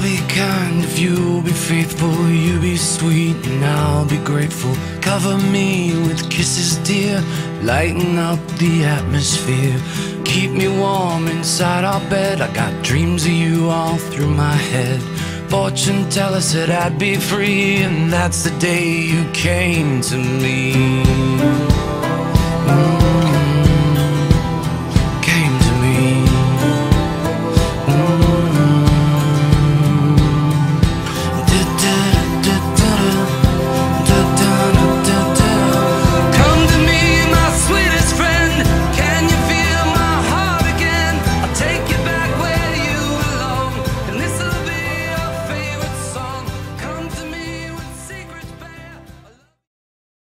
be kind if you'll be faithful. You be sweet and I'll be grateful. Cover me with kisses, dear, lighten up the atmosphere. Keep me warm inside our bed. I got dreams of you all through my head. Fortune teller said I'd be free, and that's the day you came to me.